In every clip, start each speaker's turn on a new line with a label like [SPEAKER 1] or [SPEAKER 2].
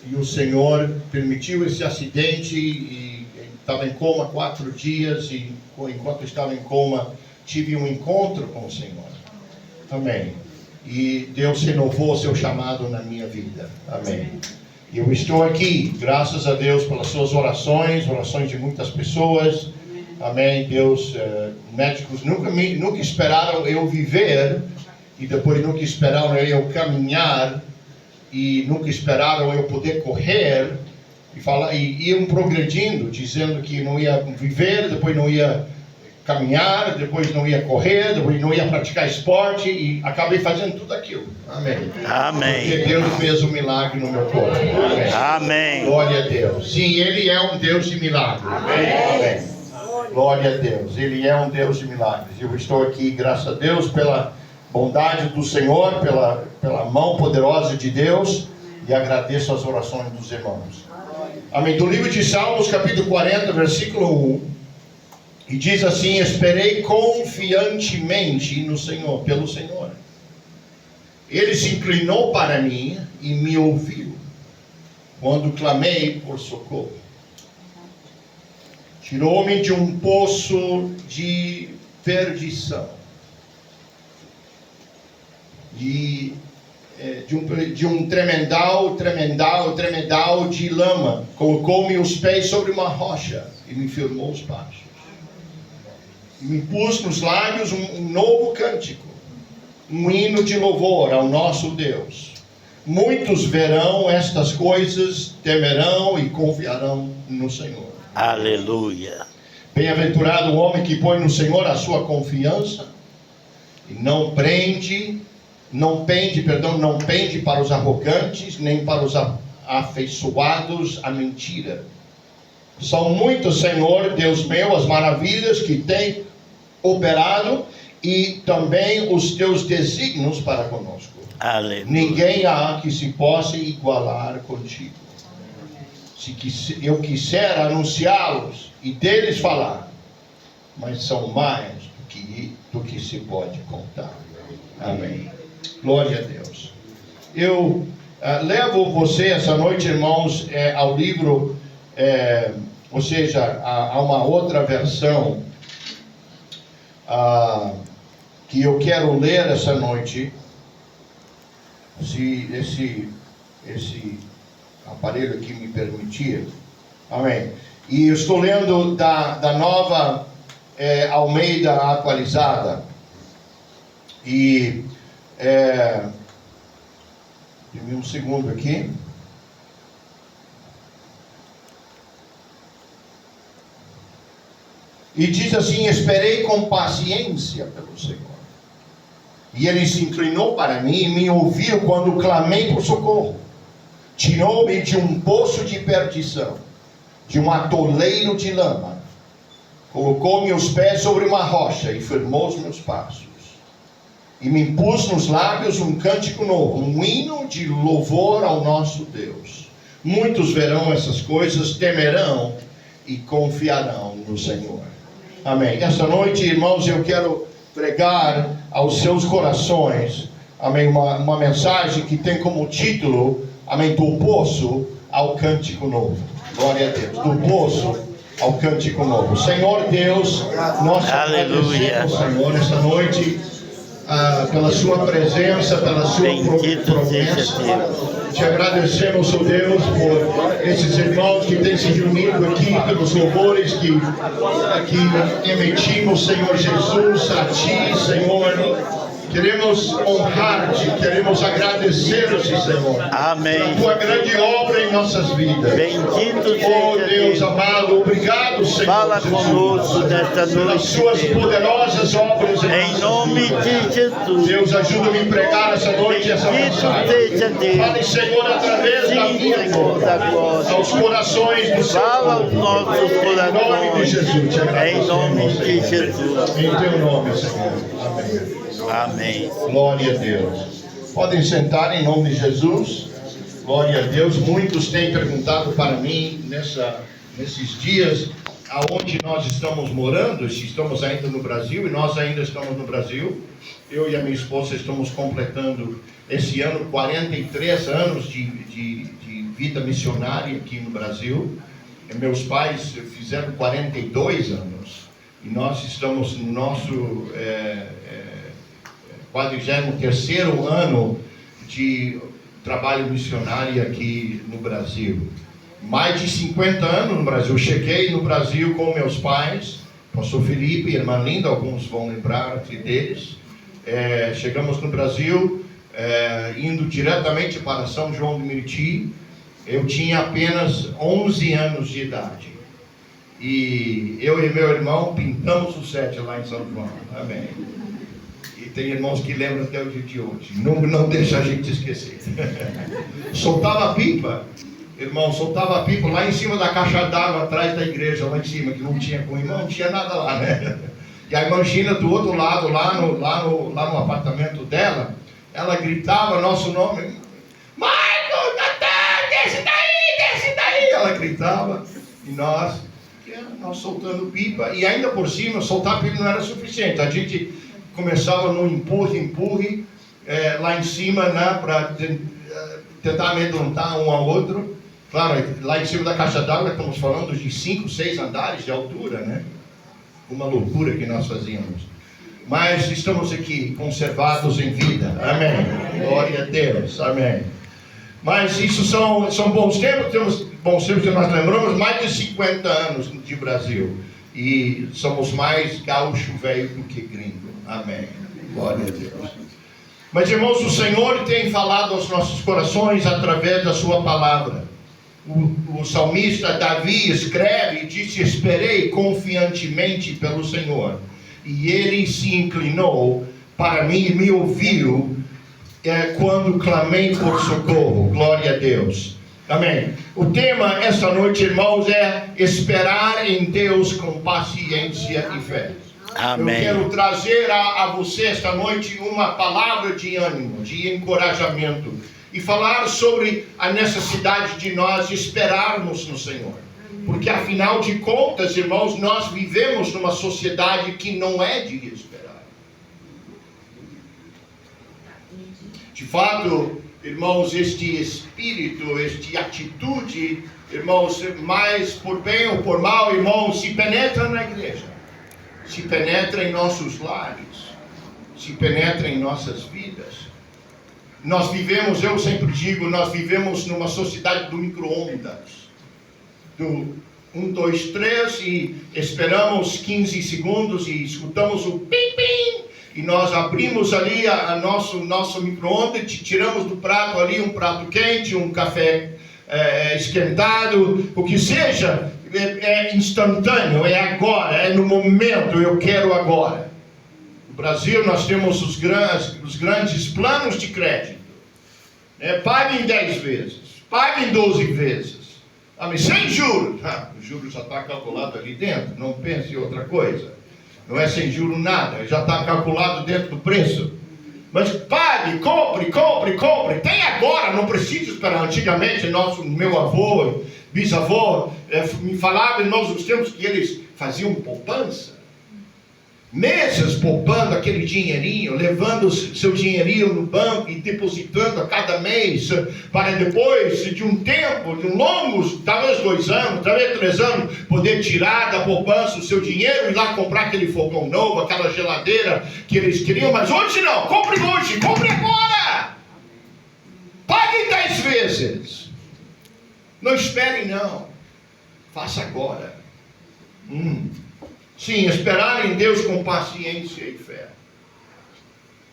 [SPEAKER 1] e o Senhor permitiu esse acidente e estava em coma 4 dias e enquanto estava em coma tive um encontro com o Senhor. Amém. E Deus renovou o seu chamado na minha vida. Amém. E eu estou aqui, graças a Deus, pelas suas orações de muitas pessoas. Amém. Deus, médicos nunca esperaram eu viver e depois nunca esperaram eu caminhar e nunca esperaram eu poder correr e iam progredindo, dizendo que não ia viver, depois não ia caminhar, depois não ia correr, depois não ia praticar esporte e acabei fazendo tudo aquilo. Amém.
[SPEAKER 2] Amém.
[SPEAKER 1] Porque Deus fez um milagre no meu corpo. Amém.
[SPEAKER 2] Amém.
[SPEAKER 1] Glória a Deus. Sim, Ele é um Deus de milagres. Amém. Amém. Glória a Deus. Ele é um Deus de milagres. Eu estou aqui, graças a Deus, pela bondade do Senhor, pela mão poderosa de Deus, e agradeço as orações dos irmãos. Amém. Do livro de Salmos, capítulo 40, versículo 1. E diz assim: esperei confiantemente no Senhor, pelo Senhor. Ele se inclinou para mim e me ouviu, quando clamei por socorro. Tirou-me de um poço de perdição, de um tremendal de lama. Colocou-me os pés sobre uma rocha e me firmou os passos. E me pus nos lábios um novo cântico, um hino de louvor ao nosso Deus. Muitos verão estas coisas, temerão e confiarão no Senhor.
[SPEAKER 2] Aleluia.
[SPEAKER 1] Bem-aventurado o homem que põe no Senhor a sua confiança e não pende para os arrogantes, nem para os afeiçoados à mentira. São muitos, Senhor, Deus meu, as maravilhas que tem operado e também os teus desígnios para conosco.
[SPEAKER 2] Aleluia.
[SPEAKER 1] Ninguém há que se possa igualar contigo. Se eu quiser anunciá-los e deles falar, mas são mais do que se pode contar. Amém. Glória a Deus. Eu levo você essa noite, irmãos, ao livro, ou seja, a uma outra versão que eu quero ler essa noite, se esse aparelho aqui me permitir. Amém. E eu estou lendo da nova Almeida atualizada. E dê-me um segundo aqui. E diz assim: esperei com paciência pelo Senhor. E Ele se inclinou para mim e me ouviu quando clamei por socorro. Tirou-me de um poço de perdição, de um atoleiro de lama. Colocou-me os pés sobre uma rocha e firmou os meus passos. E me pus nos lábios um cântico novo, um hino de louvor ao nosso Deus. Muitos verão essas coisas, temerão e confiarão no Senhor. Amém. Esta noite, irmãos, eu quero pregar aos seus corações, amém, uma mensagem que tem como título, amém, do poço ao cântico novo. Glória a Deus. Do poço ao cântico novo. Senhor Deus, nós agradecemos, Senhor, esta noite, pela sua presença, pela sua promessa. Te agradecemos, ó Deus, por esses irmãos que têm se reunido aqui, pelos louvores que emitimos, Senhor Jesus, a Ti, Senhor. Queremos honrar-te, queremos agradecer-te, Senhor.
[SPEAKER 2] Amém.
[SPEAKER 1] Pela tua grande obra em nossas vidas.
[SPEAKER 2] Bendito seja
[SPEAKER 1] oh Deus amado, obrigado, Senhor.
[SPEAKER 2] Fala
[SPEAKER 1] Jesus,
[SPEAKER 2] conosco nesta
[SPEAKER 1] pelas
[SPEAKER 2] noite,
[SPEAKER 1] suas poderosas obras
[SPEAKER 2] em nome de Jesus.
[SPEAKER 1] Deus, ajuda-me a pregar essa noite essa
[SPEAKER 2] Bendito
[SPEAKER 1] mensagem.
[SPEAKER 2] seja Deus.
[SPEAKER 1] Fale, Senhor, através da
[SPEAKER 2] Sim,
[SPEAKER 1] minha
[SPEAKER 2] Senhor da
[SPEAKER 1] boca,
[SPEAKER 2] glória.
[SPEAKER 1] aos corações do seu
[SPEAKER 2] Fala aos
[SPEAKER 1] povo.
[SPEAKER 2] nossos
[SPEAKER 1] Em nome de
[SPEAKER 2] corações.
[SPEAKER 1] Jesus, te agradecemos,
[SPEAKER 2] Em nome de
[SPEAKER 1] Senhor.
[SPEAKER 2] Jesus.
[SPEAKER 1] Em teu nome, Senhor. Amém.
[SPEAKER 2] Amém.
[SPEAKER 1] Glória a Deus. Podem sentar em nome de Jesus. Glória a Deus. Muitos têm perguntado para mim nesses dias aonde nós estamos morando, se estamos ainda no Brasil, e nós ainda estamos no Brasil. Eu e a minha esposa estamos completando esse ano 43 anos de vida missionária aqui no Brasil. Meus pais fizeram 42 anos. E nós estamos no nosso 43º ano de trabalho missionário aqui no Brasil. Mais de 50 anos no Brasil. Cheguei no Brasil com meus pais, pastor Felipe e irmã Linda, alguns vão lembrar deles. Chegamos no Brasil, indo diretamente para São João do Meriti. Eu tinha apenas 11 anos de idade. E eu e meu irmão pintamos o set lá em São João. Amém. E tem irmãos que lembram até o dia de hoje. Não deixa a gente esquecer. Soltava a pipa. Irmão, soltava a pipa lá em cima da caixa d'água, atrás da igreja, lá em cima, que não tinha com irmão, não tinha nada lá, né? E a irmã Gina, do outro lado, lá no apartamento dela, ela gritava nosso nome. Michael, Natan, desce daí! Ela gritava. E nós soltando pipa. E ainda por cima, soltar pipa não era suficiente. A gente começava no empurre, lá em cima, né, para tentar amedrontar um ao outro. Claro, lá em cima da caixa d'água estamos falando de 5, 6 andares de altura, né? Uma loucura que nós fazíamos. Mas estamos aqui conservados em vida. Amém. Glória a Deus. Amém. Mas isso são bons tempos. Temos bons tempos que nós lembramos. Mais de 50 anos de Brasil. E somos mais gaúcho velho do que gringo. Amém. Glória a Deus. Mas, irmãos, o Senhor tem falado aos nossos corações através da sua palavra. O salmista Davi escreve e disse: esperei confiantemente pelo Senhor, e ele se inclinou para mim e me ouviu quando clamei por socorro. Glória a Deus. Amém. O tema esta noite, irmãos, é esperar em Deus com paciência e fé.
[SPEAKER 2] Amém.
[SPEAKER 1] Eu quero trazer a você esta noite uma palavra de ânimo, de encorajamento, e falar sobre a necessidade de nós esperarmos no Senhor. Porque afinal de contas, irmãos, nós vivemos numa sociedade que não é de esperar. De fato, irmãos, este espírito, esta atitude, irmãos, mais por bem ou por mal, irmãos, se penetra na igreja, se penetra em nossos lares, se penetra em nossas vidas. Nós vivemos, eu sempre digo, nós vivemos numa sociedade do micro-ondas. Do 1, 2, 3 e esperamos 15 segundos e escutamos o pim-pim. E nós abrimos ali nosso micro-ondas, tiramos do prato ali um prato quente, um café esquentado, o que seja, é instantâneo, é agora, é no momento, eu quero agora. No Brasil nós temos os grandes planos de crédito. Pague em 10 vezes, pague em 12 vezes, sem juros. O juro já está calculado ali dentro, não pense em outra coisa. Não é sem juros nada, já está calculado dentro do preço. Mas pague, compre. Tem agora, não precisa esperar. Antigamente, meu avô, bisavô, me falava em nós os tempos que eles faziam poupança. Meses poupando aquele dinheirinho, levando seu dinheirinho no banco e depositando a cada mês, para depois de um tempo, de longos, talvez 2 anos, talvez 3 anos, poder tirar da poupança o seu dinheiro e lá comprar aquele fogão novo, aquela geladeira que eles queriam. Mas hoje não, compre hoje, compre agora, pague 10 vezes, não espere não, faça agora. Sim, esperar em Deus com paciência e fé.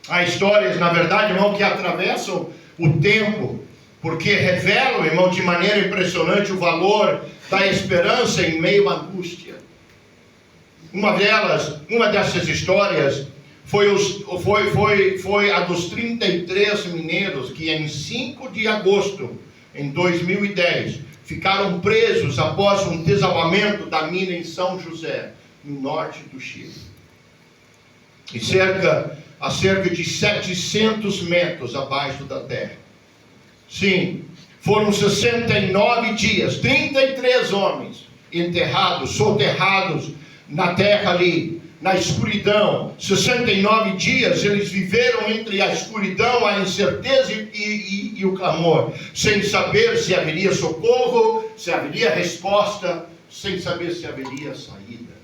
[SPEAKER 1] Há histórias, na verdade, irmão, que atravessam o tempo, porque revelam, irmão, de maneira impressionante o valor da esperança em meio à angústia. Uma dessas histórias foi a dos 33 mineiros que em 5 de agosto, em 2010, ficaram presos após um desabamento da mina em São José, no norte do Chile. E a cerca de 700 metros abaixo da terra. Sim, foram 69 dias, 33 homens enterrados, soterrados na terra ali, na escuridão. 69 dias eles viveram entre a escuridão, a incerteza e o clamor, sem saber se haveria socorro, se haveria resposta, sem saber se haveria saída.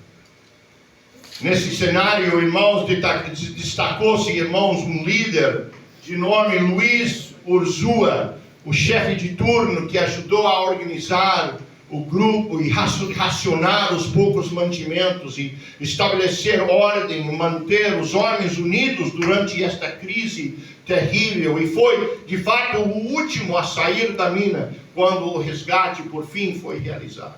[SPEAKER 1] Nesse cenário, irmãos, destacou-se, irmãos, um líder de nome Luiz Urzúa, o chefe de turno que ajudou a organizar o grupo e racionar os poucos mantimentos e estabelecer ordem e manter os homens unidos durante esta crise terrível. E foi, de fato, o último a sair da mina quando o resgate, por fim, foi realizado.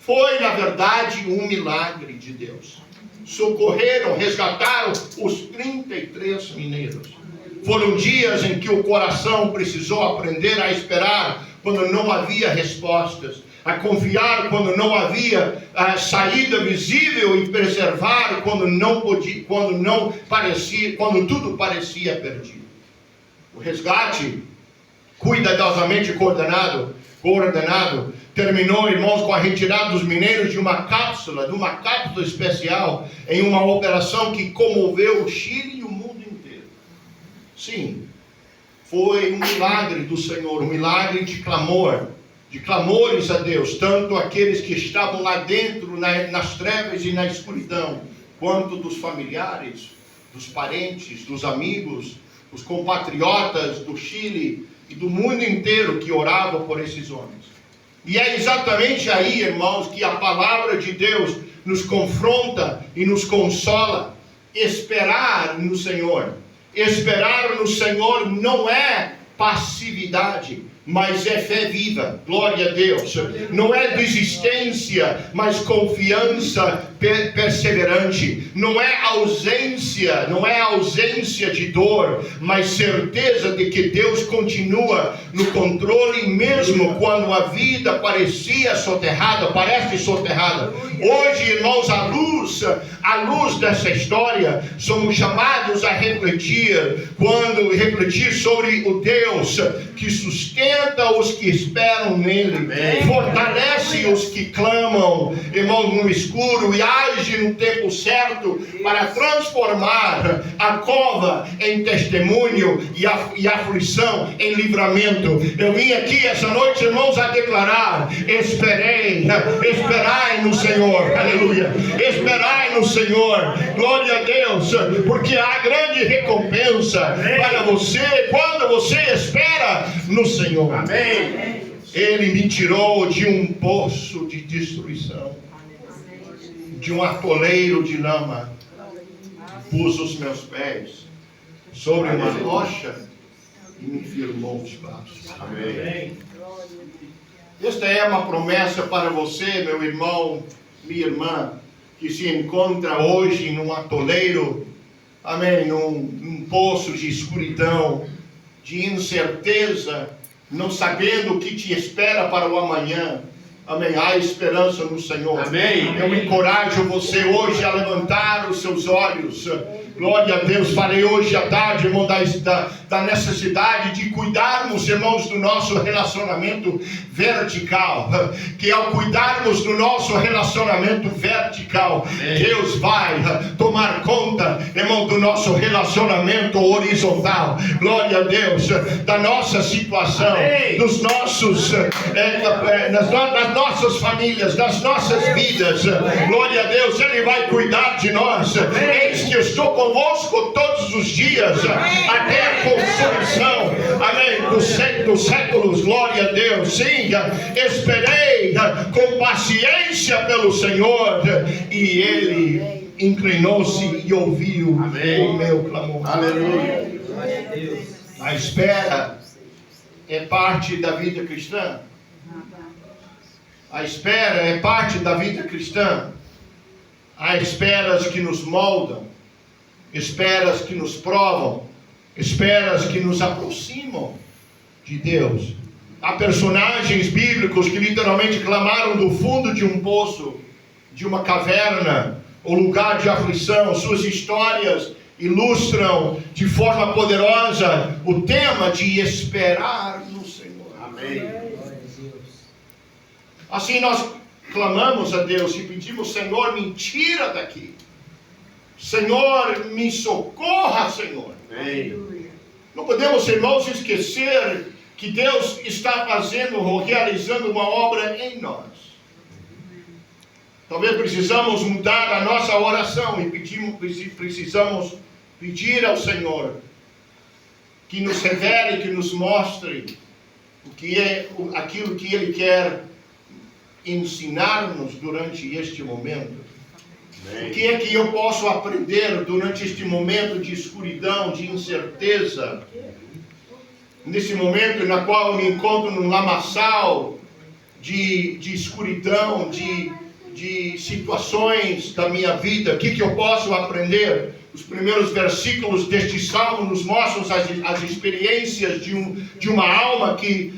[SPEAKER 1] Foi, na verdade, um milagre de Deus. Socorreram, resgataram os 33 mineiros. Foram dias em que o coração precisou aprender a esperar quando não havia respostas, a confiar quando não havia saída visível e preservar quando tudo parecia perdido. O resgate, cuidadosamente coordenado, terminou, irmãos, com a retirada dos mineiros de uma cápsula especial, em uma operação que comoveu o Chile e o mundo inteiro. Sim, foi um milagre do Senhor, um milagre de clamores a Deus, tanto aqueles que estavam lá dentro, nas trevas e na escuridão, quanto dos familiares, dos parentes, dos amigos, os compatriotas do Chile e do mundo inteiro que oravam por esses homens. E é exatamente aí, irmãos, que a palavra de Deus nos confronta e nos consola. Esperar no Senhor. Esperar no Senhor não é passividade, mas é fé viva. Glória a Deus. Não é desistência, mas confiança perseverante. Não é ausência de dor, mas certeza de que Deus continua no controle, mesmo quando a vida parece soterrada. Hoje, irmãos, à luz dessa história, somos chamados a refletir sobre o Deus que sustenta os que esperam nele, fortalece os que clamam, irmãos, no escuro, e age no tempo certo para transformar a cova em testemunho e a aflição em livramento. Eu vim aqui essa noite, irmãos, a declarar: esperai no Senhor, aleluia, esperai no Senhor, glória a Deus, porque há grande recompensa para você quando você espera no Senhor. Amém. Ele me tirou de um poço de destruição, de um atoleiro de lama, pus os meus pés sobre uma rocha e me firmou os passos. Amém. Esta é uma promessa para você, meu irmão, minha irmã, que se encontra hoje num atoleiro, amém, num poço de escuridão, de incerteza, não sabendo o que te espera para o amanhã. Amém. Há esperança no Senhor. Amém. Eu encorajo você hoje a levantar os seus olhos. Glória a Deus. Falei hoje à tarde, irmão, da necessidade de cuidarmos, irmãos, do nosso relacionamento vertical. Que ao cuidarmos do nosso relacionamento vertical, Deus vai tomar conta, irmão, do nosso relacionamento horizontal. Glória a Deus. Da nossa situação, dos nossos, das nossas famílias, das nossas vidas. Glória a Deus. Ele vai cuidar de nós. Eis que eu estou convosco todos os dias, até a consumação, amém, dos séculos. Glória a Deus. Sim, esperei com paciência pelo Senhor, e Ele inclinou-se e ouviu o meu clamor. Aleluia. A espera é parte da vida cristã. A espera é parte da vida cristã. Há esperas que nos moldam, esperas que nos provam, esperas que nos aproximam de Deus. Há personagens bíblicos que literalmente clamaram do fundo de um poço, de uma caverna, ou lugar de aflição. Suas histórias ilustram de forma poderosa o tema de esperar no Senhor. Amém. Assim nós clamamos a Deus e pedimos: Senhor, me tira daqui. Senhor, me socorra, Senhor. Não podemos, irmãos, esquecer que Deus está fazendo ou realizando uma obra em nós. Talvez precisamos mudar a nossa oração e precisamos pedir ao Senhor que nos revele, que nos mostre o que é aquilo que Ele quer ensinar-nos durante este momento. O que é que eu posso aprender durante este momento de escuridão, de incerteza? Nesse momento na qual eu me encontro num lamaçal de escuridão, de situações da minha vida, o que eu posso aprender? Os primeiros versículos deste salmo nos mostram as experiências de uma alma que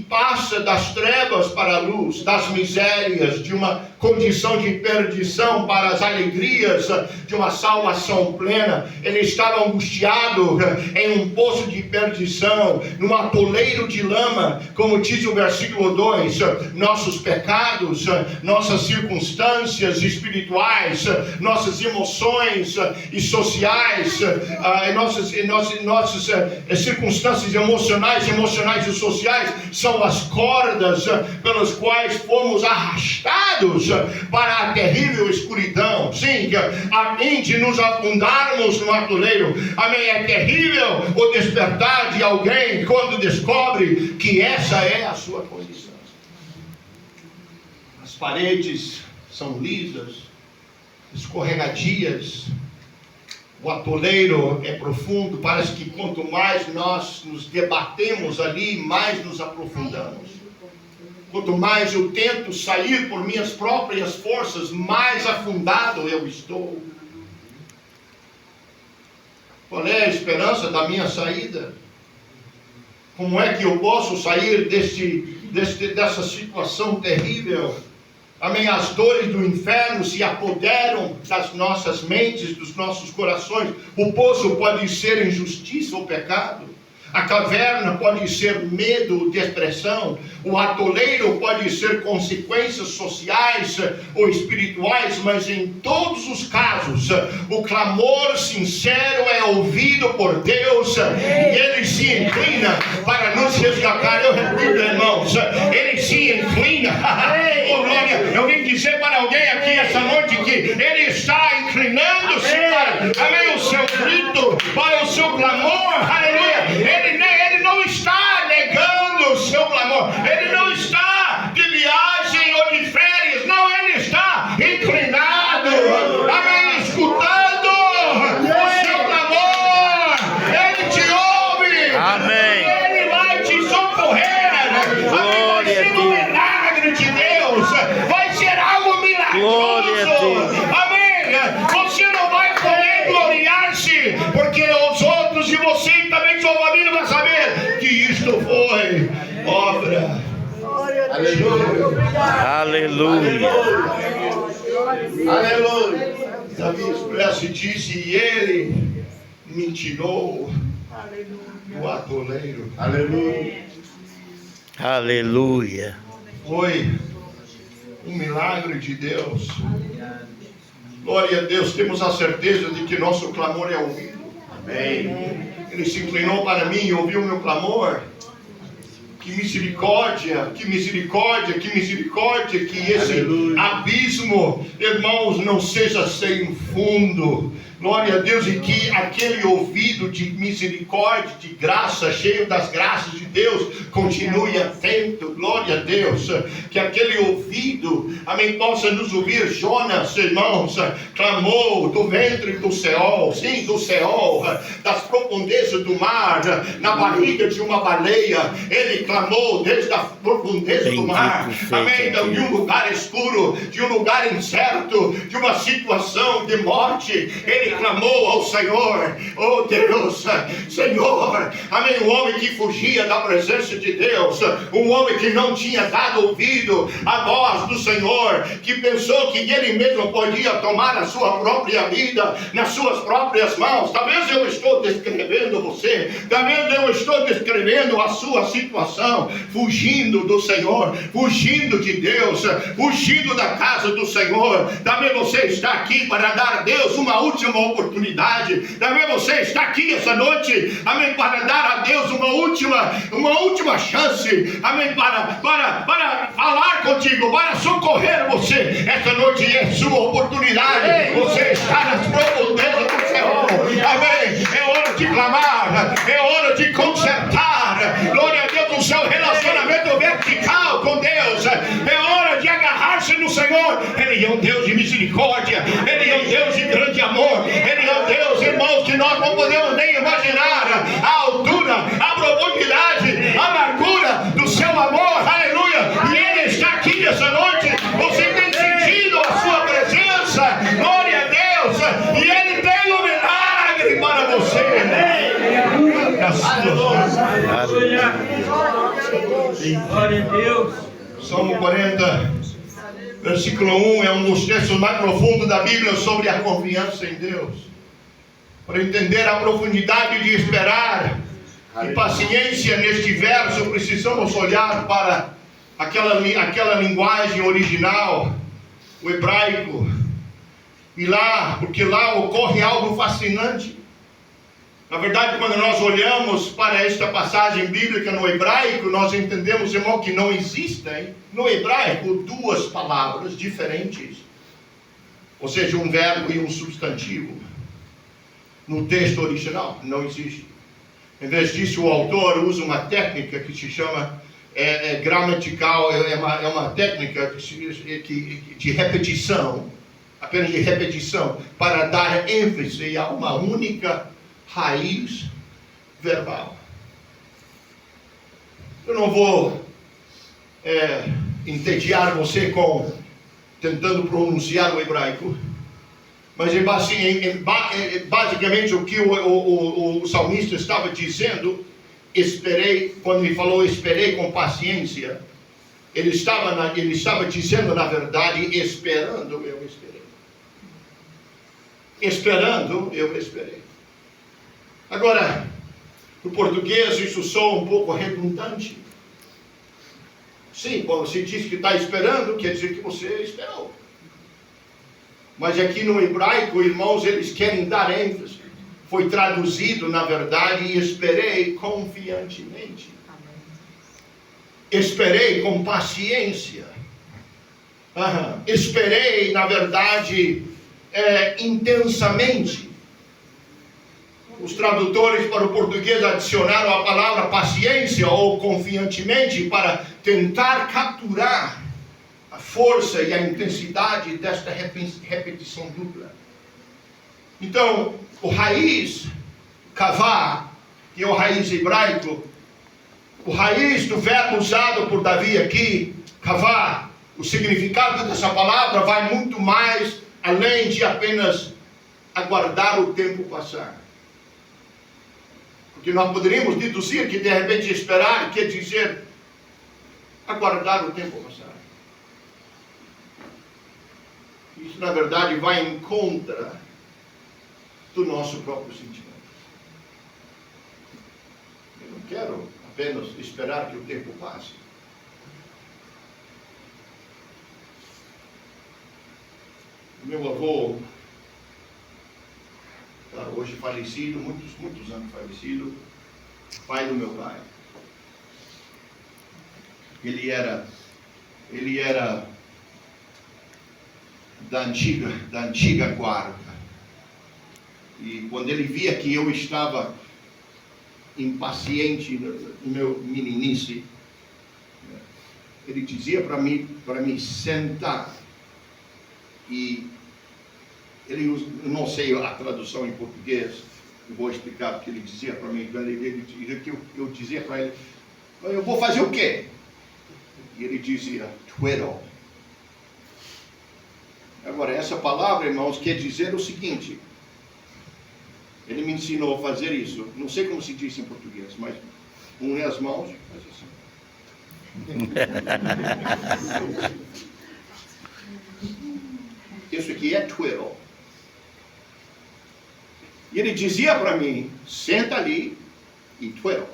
[SPEAKER 1] passa das trevas para a luz, das misérias, de uma condição de perdição para as alegrias de uma salvação plena. Ele estava angustiado em um poço de perdição, num atoleiro de lama, como diz o versículo 2, nossos pecados, nossas circunstâncias espirituais, nossas emoções e sociais, nossas circunstâncias emocionais e sociais são as cordas pelas quais fomos arrastados para a terrível escuridão. Sim, a fim de nos afundarmos no atoleiro. Amém. É terrível o despertar de alguém quando descobre que essa é a sua condição. As paredes são lisas, escorregadias. O atoleiro é profundo, parece que quanto mais nós nos debatemos ali, mais nos aprofundamos. Quanto mais eu tento sair por minhas próprias forças, mais afundado eu estou. Qual é a esperança da minha saída? Como é que eu posso sair dessa situação terrível? Amém. As dores do inferno se apoderam das nossas mentes, dos nossos corações. O poço pode ser injustiça ou pecado. A caverna pode ser medo, depressão. O atoleiro pode ser consequências sociais ou espirituais, mas em todos os casos, o clamor sincero é ouvido por Deus e Ele se inclina para nos resgatar. Eu repito, irmãos, Ele se inclina. Oh, glória. Eu vim dizer para alguém aqui essa noite que Ele está inclinando-se para, amém, o seu grito, para o seu clamor. Aleluia. Ele não está negando o seu clamor. Ele não está de viagem ou de férias. Não, Ele está inclinado. Amém. Escutando o seu clamor. Ele te ouve.
[SPEAKER 2] Amém.
[SPEAKER 1] Ele vai te socorrer. Amém. Vai ser um milagre de Deus. Vai ser algo milagroso. Amém. Você não vai poder gloriar-se, porque os outros e você também, sua família, vai saber que isto foi obra. Aleluia.
[SPEAKER 2] Aleluia.
[SPEAKER 1] Aleluia. Davi expressa e disse: e Ele me tirou do atoleiro. Aleluia.
[SPEAKER 2] Aleluia.
[SPEAKER 1] Foi um milagre de Deus. Glória a Deus. Temos a certeza de que nosso clamor é ouvido. Amém. Ele se inclinou para mim e ouviu o meu clamor. Que misericórdia, que misericórdia, que misericórdia, que esse abismo, irmãos, não seja sem fundo. Glória a Deus, e que aquele ouvido de misericórdia, de graça, cheio das graças de Deus, continue atento. Glória a Deus, que aquele ouvido, amém, possa nos ouvir. Jonas, irmãos, clamou do ventre do Seol, sim, do Seol, das profundezas do mar, na barriga de uma baleia. Ele clamou desde a profundeza do mar, amém, de um lugar escuro, de um lugar incerto, de uma situação de morte. Ele clamou ao Senhor. Oh Deus, Senhor, amém. Um homem que fugia da presença de Deus, um homem que não tinha dado ouvido à voz do Senhor, que pensou que ele mesmo podia tomar a sua própria vida nas suas próprias mãos. Talvez eu estou descrevendo você, talvez eu estou descrevendo a sua situação, fugindo do Senhor, fugindo de Deus, fugindo da casa do Senhor. Talvez você está aqui para dar a Deus uma última oportunidade. Talvez você está aqui essa noite, amém, para dar a Deus uma última chance, amém, para falar contigo, para socorrer você. Essa noite é sua oportunidade. Você está nas profundezas do Senhor, amém. É hora de clamar, é hora de consertar, glória a Deus, o seu relacionamento vertical com Deus. É hora de agarrar-se no Senhor. Ele é um Deus de misericórdia, Ele é um Deus de grande amor, Ele é um Deus, irmãos, que nós não podemos nem imaginar a altura, a profundidade, a largura do seu amor, aleluia. E Ele está aqui nessa noite. Você tem sentido a sua presença, glória a Deus, e Ele tem um milagre para você.
[SPEAKER 3] Glória a Deus.
[SPEAKER 1] Salmo 40, versículo 1 é um dos textos mais profundos da Bíblia sobre a confiança em Deus. Para entender a profundidade de esperar e paciência neste verso, precisamos olhar para aquela linguagem original, o hebraico. E lá, porque lá ocorre algo fascinante. Na verdade, quando nós olhamos para esta passagem bíblica no hebraico, nós entendemos, irmão, que não existem no hebraico duas palavras diferentes. Ou seja, um verbo e um substantivo. No texto original, não existe. Em vez disso, o autor usa uma técnica que se chama gramatical, é uma técnica de repetição, apenas de repetição, para dar ênfase a uma única raiz verbal. Eu não vou entediar você tentando pronunciar o hebraico, mas basicamente o que o salmista estava dizendo, quando ele falou esperei com paciência, ele estava dizendo, na verdade, esperando eu esperei. Esperando eu esperei. Agora, no português isso soa um pouco redundante. Sim, quando você diz que está esperando, quer dizer que você esperou. Mas aqui no hebraico, irmãos, eles querem dar ênfase. Foi traduzido, na verdade, esperei confiantemente. Esperei com paciência. Esperei, na verdade, intensamente. Os tradutores para o português adicionaram a palavra paciência ou confiantemente para tentar capturar a força e a intensidade desta repetição dupla. Então, o raiz, kavá, que é o raiz hebraico, o raiz do verbo usado por Davi aqui, kavá, o significado dessa palavra vai muito mais além de apenas aguardar o tempo passar. Porque nós poderíamos deduzir que de repente esperar quer dizer aguardar o tempo passar. Isso na verdade vai em contra do nosso próprio sentimento. Eu não quero apenas esperar que o tempo passe. Meu avô, hoje falecido, muitos anos falecido, pai do meu pai. Ele era da antiga guarda. E quando ele via que eu estava impaciente no meu meninice, ele dizia para mim sentar. E ele, eu não sei a tradução em português, eu vou explicar porque ele dizia para mim, eu dizia para ele, eu vou fazer o quê? E ele dizia, twiddle. Agora, essa palavra, irmãos, quer dizer o seguinte, ele me ensinou a fazer isso, não sei como se diz em português, mas une as mãos e faz assim. Isso aqui é twiddle. E ele dizia para mim, senta ali e twiddle.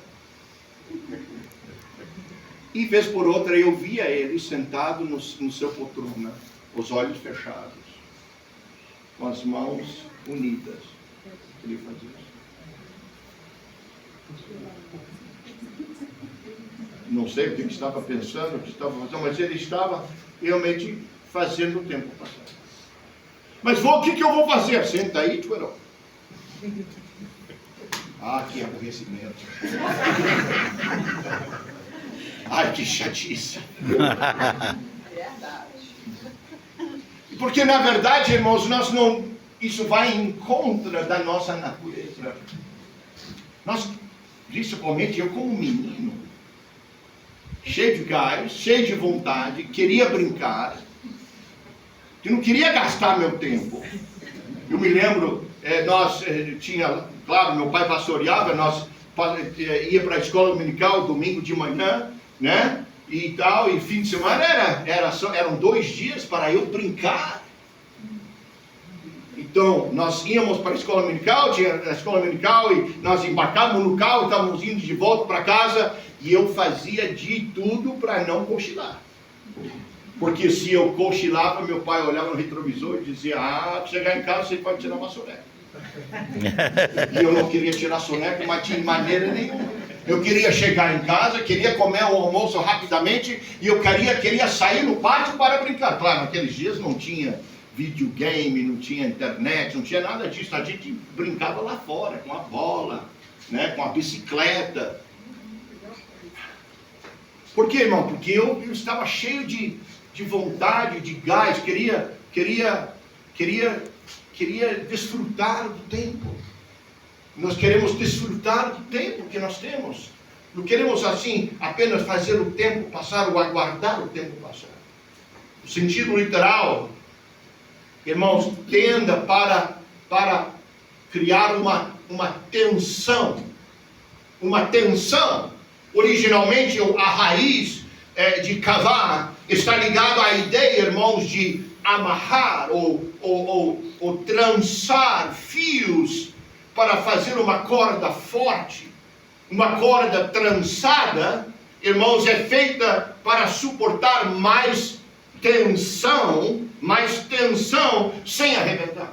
[SPEAKER 1] E vez por outra eu via ele sentado no seu poltrona, os olhos fechados, com as mãos unidas. Ele fazia isso. Não sei o que ele estava pensando, o que estava fazendo, mas ele estava realmente fazendo o tempo passar. Mas o que eu vou fazer? Senta aí, twiddle. Ah, que aborrecimento. Ai, que chatice. Porque na verdade, irmãos, isso vai em contra da nossa natureza. Nós, principalmente eu como menino, cheio de gás, cheio de vontade, queria brincar, que não queria gastar meu tempo. Eu me lembro, claro, meu pai pastoreava, nós ia para a escola dominical domingo de manhã, né? E tal, e fim de semana eram 2 dias para eu brincar. Então, nós íamos para a escola dominical, tinha a escola dominical, e nós embarcávamos no carro, estávamos indo de volta para casa, e eu fazia de tudo para não cochilar. Porque se eu cochilava, meu pai olhava no retrovisor e dizia, chegar em casa você pode tirar uma soneca. E eu não queria tirar soneca, mas de maneira nenhuma. Eu queria chegar em casa, queria comer o almoço rapidamente, e eu queria sair no pátio para brincar. Claro, naqueles dias não tinha videogame, não tinha internet, não tinha nada disso. A gente brincava lá fora, com a bola, né, com a bicicleta. Por quê, irmão? Porque eu estava cheio de vontade, de gás, queria desfrutar do tempo. Nós queremos desfrutar do tempo que nós temos. Não queremos assim apenas fazer o tempo passar ou aguardar o tempo passar. O sentido literal, irmãos, tenda para criar uma tensão. Uma tensão. Originalmente a raiz de cavar está ligado à ideia, irmãos, de amarrar ou trançar fios para fazer uma corda forte. Uma corda trançada, irmãos, é feita para suportar mais tensão sem arrebentar.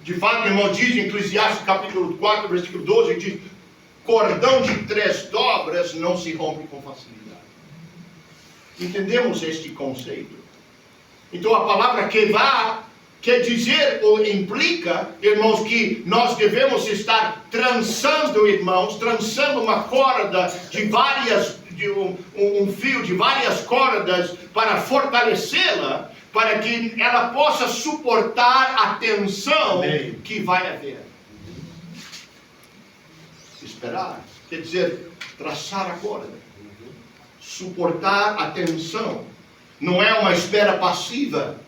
[SPEAKER 1] De fato, irmão, diz em Eclesiastes capítulo 4, versículo 12, diz, cordão de 3 dobras não se rompe com facilidade. Entendemos este conceito? Então a palavra kevá quer dizer ou implica, irmãos, que nós devemos estar trançando, irmãos, trançando uma corda um fio de várias cordas para fortalecê-la, para que ela possa suportar a tensão que vai haver. Esperar, quer dizer, traçar a corda. Suportar a tensão. Não é uma espera passiva,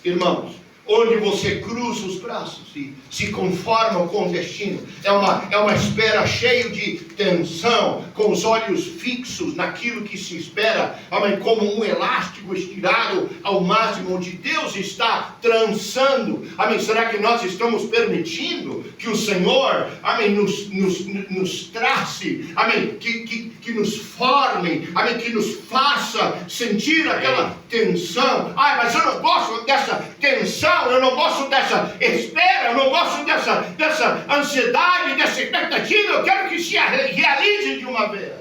[SPEAKER 1] irmãos, onde você cruza os braços e se conforma com o destino. É uma espera cheia de tensão, com os olhos fixos naquilo que se espera, amém, como um elástico estirado ao máximo, onde Deus está trançando. Amém. Será que nós estamos permitindo que o Senhor, amém, nos trace, amém, que nos forme, amém, que nos faça sentir aquela tensão? Mas eu não gosto dessa tensão, eu não gosto dessa espera, eu não gosto dessa ansiedade, dessa expectativa, eu quero que se realize de uma vez.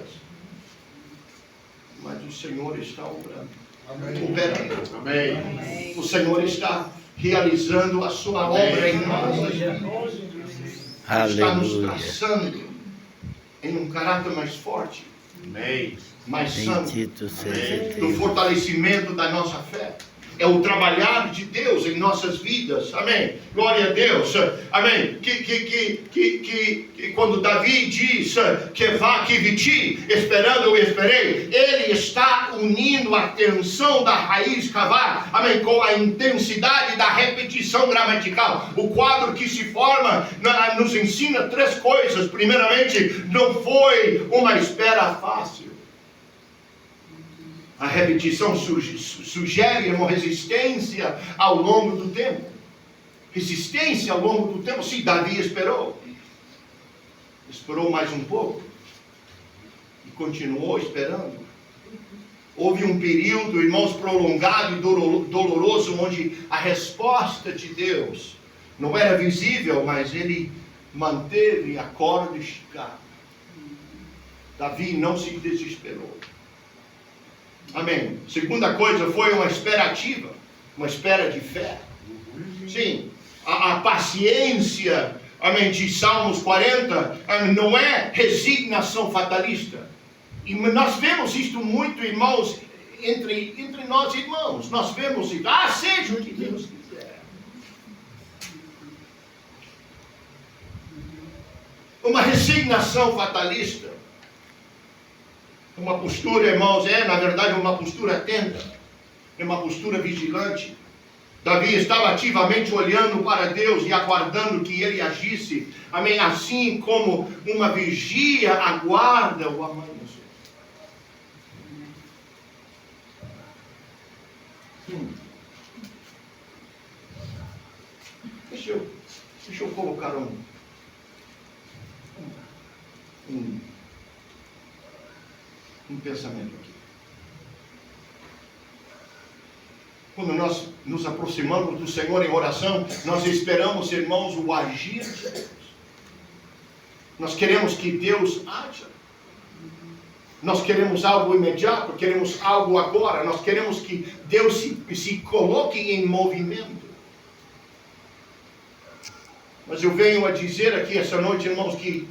[SPEAKER 1] Mas o Senhor está operando. Amém. O Senhor está realizando a sua obra em nossas vidas. Está nos traçando em um caráter mais forte, mais santo, do fortalecimento da nossa fé. É o trabalhar de Deus em nossas vidas, amém, glória a Deus, amém, que quando Davi diz, que vá que viti, esperando eu esperei, ele está unindo a tensão da raiz cavar, amém, com a intensidade da repetição gramatical. O quadro que se forma nos ensina 3 coisas. Primeiramente, não foi uma espera fácil. A repetição sugere uma resistência ao longo do tempo. Resistência ao longo do tempo. Sim, Davi esperou. Esperou mais um pouco. E continuou esperando. Houve um período, irmãos, prolongado e doloroso, onde a resposta de Deus não era visível, mas ele manteve a corda esticada. Davi não se desesperou. Amém. Segunda coisa foi uma espera ativa, uma espera de fé. Sim, a paciência, amém, de Salmos 40, amém, não é resignação fatalista. E nós vemos isto muito, irmãos, entre nós irmãos. Nós vemos isso. Seja o que Deus quiser. Uma resignação fatalista. Uma postura, irmãos, na verdade uma postura atenta. É uma postura vigilante. Davi estava ativamente olhando para Deus e aguardando que Ele agisse. Amém? Assim como uma vigia aguarda o amanhecer. Deixa eu colocar um pensamento aqui. Quando nós nos aproximamos do Senhor em oração, nós esperamos, irmãos, o agir de Deus. Nós queremos que Deus haja. Nós queremos algo imediato, queremos algo agora. Nós queremos que Deus se coloque em movimento. Mas eu venho a dizer aqui essa noite, irmãos, que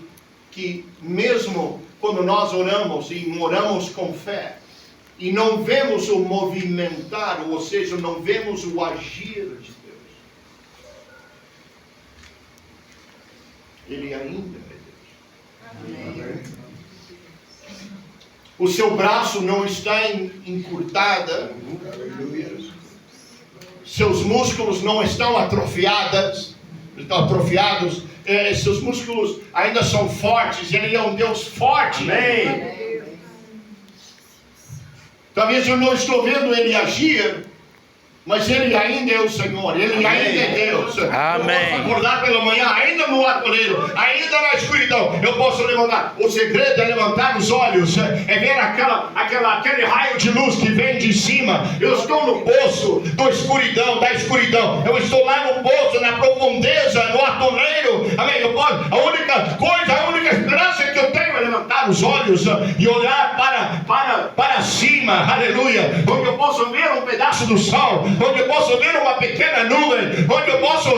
[SPEAKER 1] mesmo quando nós oramos e oramos com fé, e não vemos o movimentar, ou seja, não vemos o agir de Deus, Ele ainda é Deus. Amém. O seu braço não está encurtado, seus músculos não estão atrofiados, seus músculos ainda são fortes. Ele é um Deus forte. Amém. Talvez eu não estou vendo Ele agir, mas Ele ainda é o Senhor, Ele ainda é Deus.
[SPEAKER 2] Amém.
[SPEAKER 1] Eu posso acordar pela manhã, ainda no atoleiro, ainda na escuridão, eu posso levantar. O segredo é levantar os olhos, é ver aquele raio de luz que vem de cima. Eu estou no poço da escuridão. Eu estou lá no poço, na profundeza, no atoleiro. Amém. A única esperança que eu tenho é levantar os olhos e olhar para cima. Aleluia. Onde eu posso ver um pedaço do sol, onde eu posso ver uma pequena nuvem, onde eu posso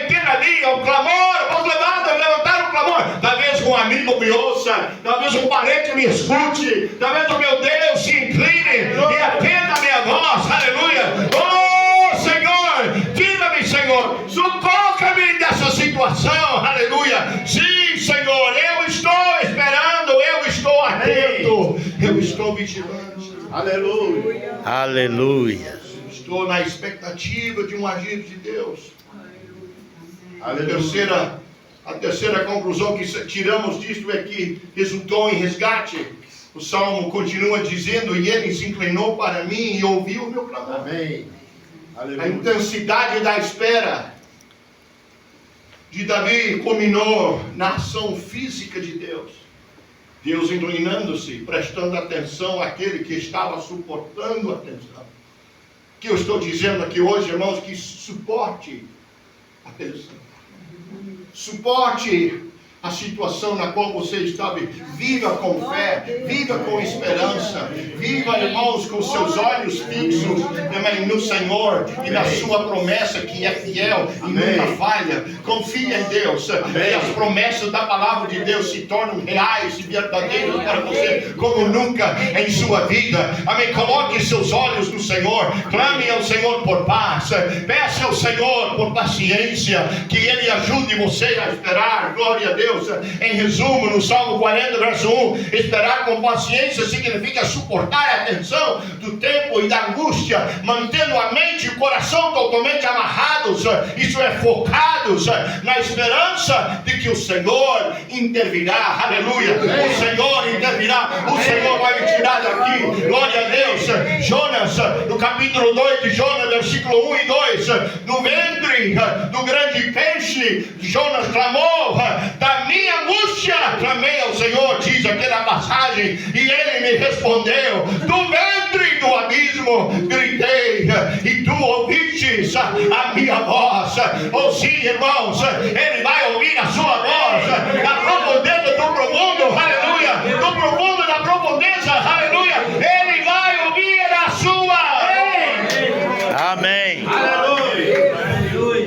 [SPEAKER 1] ter ali um clamor, eu posso levantar um clamor. Talvez um amigo me ouça, talvez um parente me escute, talvez o meu Deus se incline e atenda a minha voz. Aleluia. Oh Senhor, tira-me, Senhor, socorra-me dessa situação. Aleluia. Sim, Senhor, eu estou esperando, eu estou atento, eu estou vigilante. Aleluia.
[SPEAKER 2] Aleluia.
[SPEAKER 1] Estou na expectativa de um agir de Deus. A terceira conclusão que tiramos disto é que resultou em resgate. O Salmo continua dizendo: e Ele se inclinou para mim e ouviu o meu clamor. Amém. A intensidade da espera de Davi culminou na ação física de Deus. Deus inclinando-se, prestando atenção àquele que estava suportando a tensão. O que eu estou dizendo aqui hoje, irmãos, que suporte a tensão. Suporte a situação na qual você está. Viva com fé, viva com esperança, viva, irmãos, com seus olhos fixos no Senhor e na sua promessa que é fiel e nunca falha. Confia em Deus e as promessas da palavra de Deus se tornam reais e verdadeiras para você como nunca em sua vida. Amém. Coloque seus olhos no Senhor, clame ao Senhor por paz, peça ao Senhor por paciência, que Ele ajude você a esperar. Glória a Deus. Em resumo, no Salmo 40, verso 1, esperar com paciência significa suportar a tensão do tempo e da angústia, mantendo a mente e o coração totalmente amarrados, isso é, focados na esperança de que o Senhor intervirá. Aleluia. O Senhor intervirá, o Senhor vai me tirar daqui. Glória a Deus. Jonas, no capítulo 2 de Jonas, versículo 1 e 2, no ventre do grande peixe, Jonas clamou, da minha angústia clamei ao Senhor, diz aquela passagem, e Ele me respondeu, do ventre do abismo gritei, e tu ouvistes a minha voz. Oh sim, irmãos, Ele vai ouvir a sua voz, da profundeza do profundo, aleluia, do profundo da profundeza, aleluia, Ele vai ouvir a sua.
[SPEAKER 2] Amém.
[SPEAKER 3] Aleluia.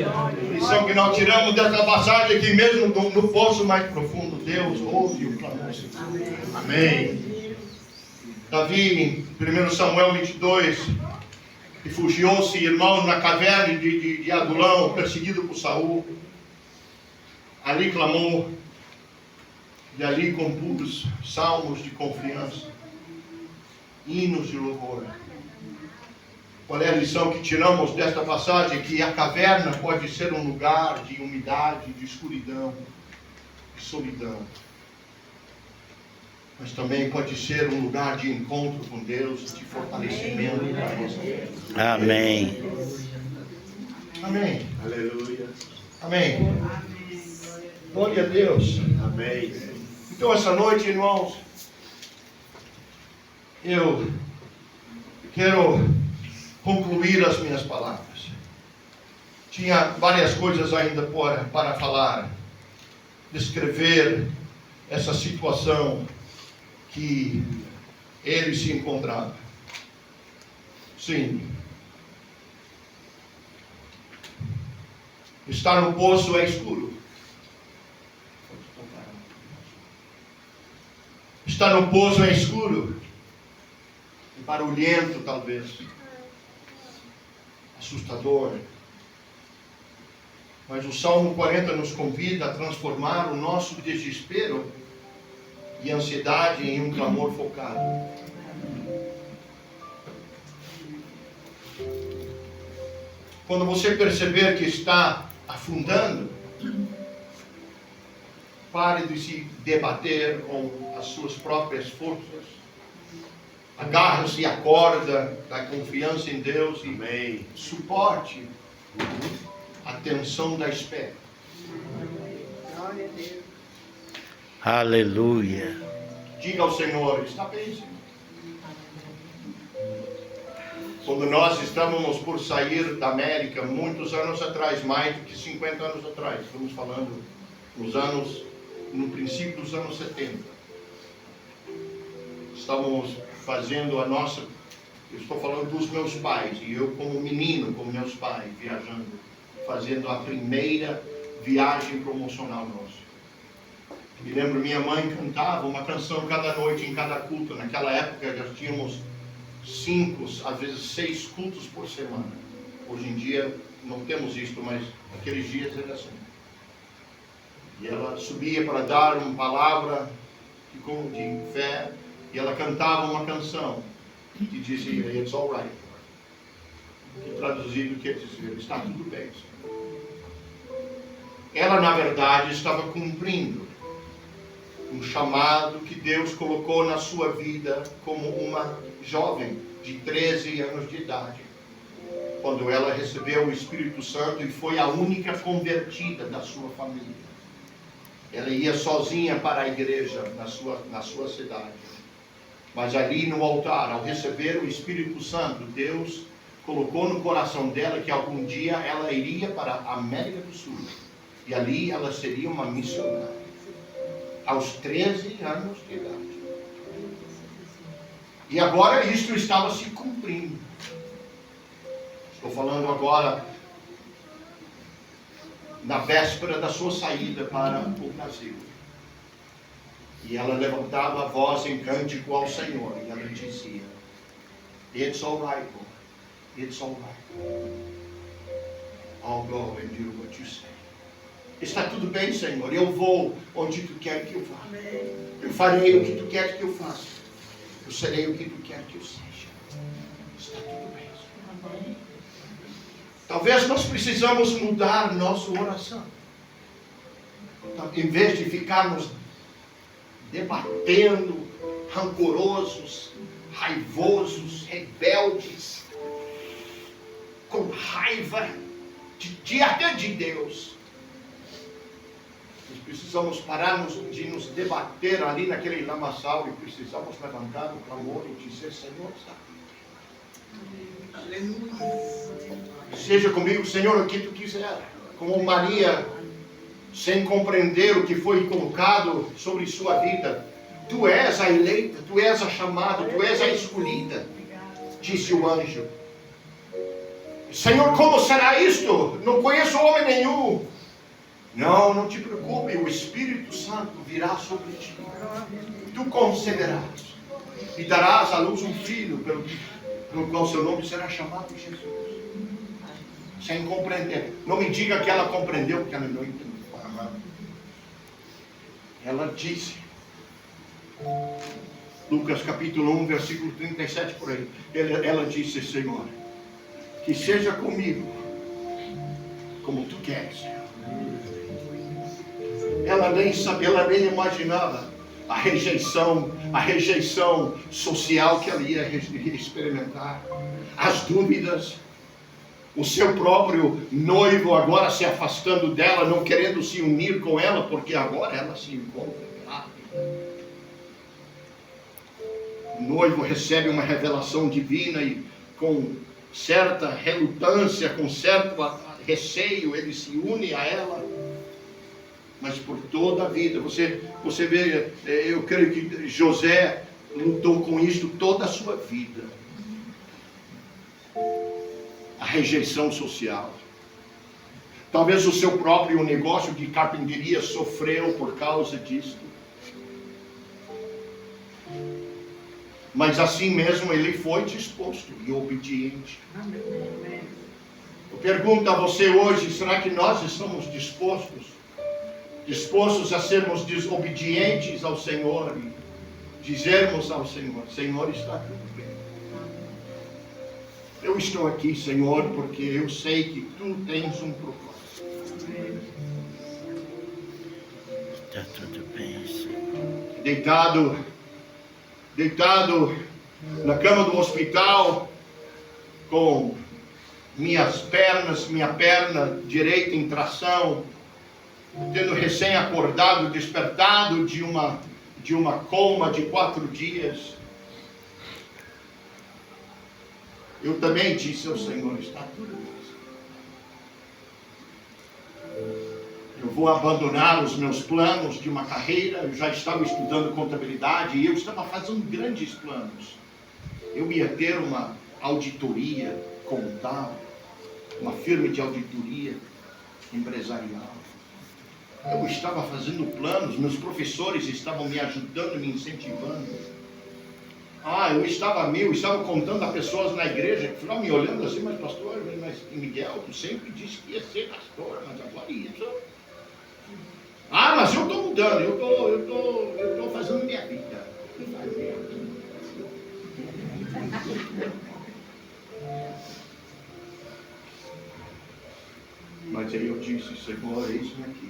[SPEAKER 1] A lição que nós tiramos dessa passagem é que mesmo no poço mais profundo, Deus ouve o clamor. Amém. Davi, em 1 Samuel 22, refugiou-se, irmãos, na caverna de Adulão, perseguido por Saul. Ali clamou, e ali compôs salmos de confiança, hinos de louvor. Qual é a lição que tiramos desta passagem? Que a caverna pode ser um lugar de umidade, de escuridão, de solidão. Mas também pode ser um lugar de encontro com Deus, de fortalecimento para nós.
[SPEAKER 2] Amém.
[SPEAKER 1] Amém.
[SPEAKER 4] Aleluia.
[SPEAKER 1] Amém. Glória a Deus.
[SPEAKER 4] Amém.
[SPEAKER 1] Então, essa noite, irmãos, eu quero concluir as minhas palavras. Tinha várias coisas ainda para falar, descrever essa situação que ele se encontrava. Sim. Estar no poço é escuro. Estar no poço é escuro. E barulhento, talvez. Assustador. Mas o Salmo 40 nos convida a transformar o nosso desespero e ansiedade em um clamor focado. Quando você perceber que está afundando, pare de se debater com as suas próprias forças. Agarre-se à corda da confiança em Deus e
[SPEAKER 4] Amém.
[SPEAKER 1] suporte a tensão da espera.
[SPEAKER 2] Aleluia.
[SPEAKER 1] Diga ao Senhor, está bem, Senhor. Quando nós estávamos por sair da América, muitos anos atrás, mais do que 50 anos atrás, estamos falando no princípio dos anos 70, estávamos fazendo a nossa, eu estou falando dos meus pais, e eu como menino, com meus pais, viajando, fazendo a primeira viagem promocional nossa. Me lembro, minha mãe cantava uma canção cada noite, em cada culto. Naquela época nós tínhamos 5, às vezes 6 cultos por semana. Hoje em dia não temos isto, mas naqueles dias era assim. E ela subia para dar uma palavra de fé, e ela cantava uma canção que dizia, "It's all right." Que traduzido quer dizer, está tudo bem, Senhor. Ela, na verdade, estava cumprindo um chamado que Deus colocou na sua vida como uma jovem de 13 anos de idade, quando ela recebeu o Espírito Santo e foi a única convertida da sua família. Ela ia sozinha para a igreja na sua cidade, mas ali no altar, ao receber o Espírito Santo, Deus colocou no coração dela que algum dia ela iria para a América do Sul, e ali ela seria uma missionária. Aos 13 anos de idade. E agora isto estava se cumprindo. Estou falando agora na véspera da sua saída para o Brasil. E ela levantava a voz em cântico ao Senhor, e ela dizia, "It's all right, Lord. It's all right. I'll go and do what you say." Está tudo bem, Senhor, eu vou onde Tu quer que eu vá. Eu farei o que Tu quer que eu faça. Eu serei o que Tu quer que eu seja. Está tudo bem, Senhor. Talvez nós precisamos mudar nossa oração. Em vez de ficarmos debatendo, rancorosos, raivosos, rebeldes, até de Deus. Nós precisamos parar de nos debater ali naquele lamaçal e precisamos levantar o clamor e dizer: Senhor, está aqui. Seja comigo, Senhor, o que tu quiser. Como Maria, sem compreender o que foi colocado sobre sua vida. Tu és a eleita, tu és a chamada, tu és a escolhida, disse o anjo. Senhor, como será isto? Não conheço homem nenhum. Não, não te preocupe, o Espírito Santo virá sobre ti. Tu conceberás e darás à luz um filho, pelo qual seu nome será chamado Jesus. Sem compreender. Não me diga que ela compreendeu, porque ela não entendeu. Ela disse, Lucas capítulo 1, versículo 37 por aí. Ela disse: Senhor, que seja comigo como tu queres, Senhor. Ela nem imaginava a rejeição social que ela ia experimentar, as dúvidas, o seu próprio noivo agora se afastando dela, não querendo se unir com ela, porque agora ela se encontra grávida. O noivo recebe uma revelação divina e com certa relutância, com certo receio, ele se une a ela. Mas por toda a vida, você vê, eu creio que José lutou com isso toda a sua vida. A rejeição social. Talvez o seu próprio negócio de carpintaria sofreu por causa disso. Mas assim mesmo ele foi disposto e obediente. Eu pergunto a você hoje, será que nós estamos dispostos a sermos desobedientes ao Senhor e dizermos ao Senhor: Senhor, está tudo bem. Eu estou aqui, Senhor, porque eu sei que tu tens um propósito.
[SPEAKER 2] Está tudo bem, Senhor.
[SPEAKER 1] Deitado na cama do hospital, com minha perna direita em tração, tendo recém acordado, despertado de uma coma de 4 dias. Eu também disse ao Senhor: está tudo bem. Eu vou abandonar os meus planos de uma carreira. Eu já estava estudando contabilidade e eu estava fazendo grandes planos. Eu ia ter uma auditoria contábil, uma firma de auditoria empresarial. Eu estava fazendo planos, meus professores estavam me ajudando, me incentivando. Eu estava contando a pessoas na igreja que ficavam me olhando assim: mas pastor, mas Miguel, tu sempre disse que ia ser pastor, mas agora isso. Mas eu estou mudando, eu estou fazendo minha vida. Mas aí eu disse: Senhor, eis-me aqui.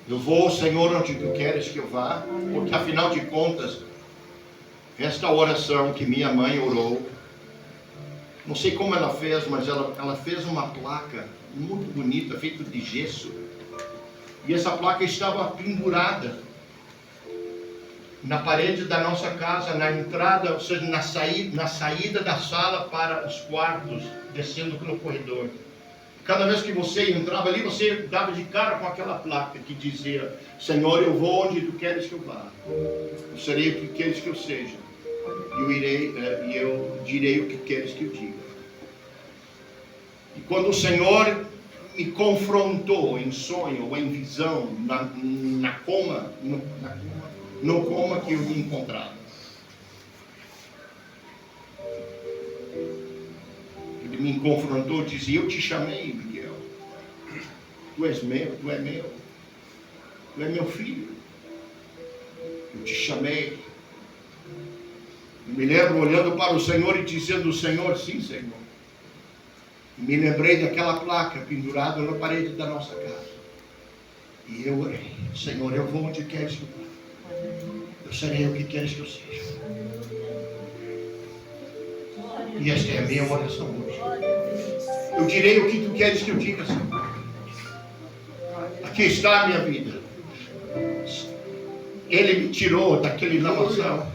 [SPEAKER 1] Eu vou, Senhor, onde tu queres que eu vá, porque afinal de contas, esta oração que minha mãe orou, não sei como ela fez, mas ela fez uma placa muito bonita, feita de gesso, e essa placa estava pendurada na parede da nossa casa, na entrada, ou seja, na saída da sala para os quartos, descendo pelo corredor. Cada vez que você entrava ali, você dava de cara com aquela placa que dizia: Senhor, eu vou onde tu queres que eu vá. Eu serei o que queres que eu seja. E eu direi o que queres que eu diga. E quando o Senhor me confrontou em sonho ou em visão, no coma que eu me encontrava, ele me confrontou, dizia: eu te chamei, Miguel. Tu és meu, tu é meu. Tu é meu filho. Eu te chamei. Eu me lembro olhando para o Senhor e dizendo: Senhor, sim, Senhor. Me lembrei daquela placa pendurada na parede da nossa casa. E eu orei: Senhor, eu vou onde queres que eu vá. Eu serei o que queres que eu seja. E esta é a minha oração hoje. Eu direi o que tu queres que eu diga, Senhor. Aqui está a minha vida. Ele me tirou daquele lamaçal.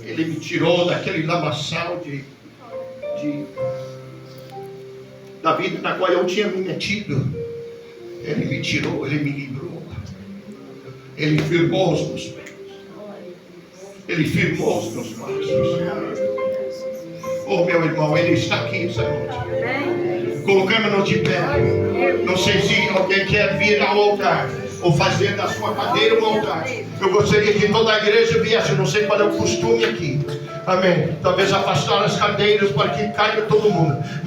[SPEAKER 1] Ele me tirou daquele lamaçal da vida na qual eu tinha me metido. Ele me tirou, Ele me livrou. Ele firmou os meus pés. Ele firmou os meus passos. Oh, meu irmão, Ele está aqui essa noite. Colocamos-nos de pé. Não sei se alguém quer vir ao altar ou fazer da sua cadeira um altar. Eu gostaria que toda a igreja viesse. Eu não sei qual é o costume aqui. Amém. Talvez afastar as cadeiras para que caiba todo mundo.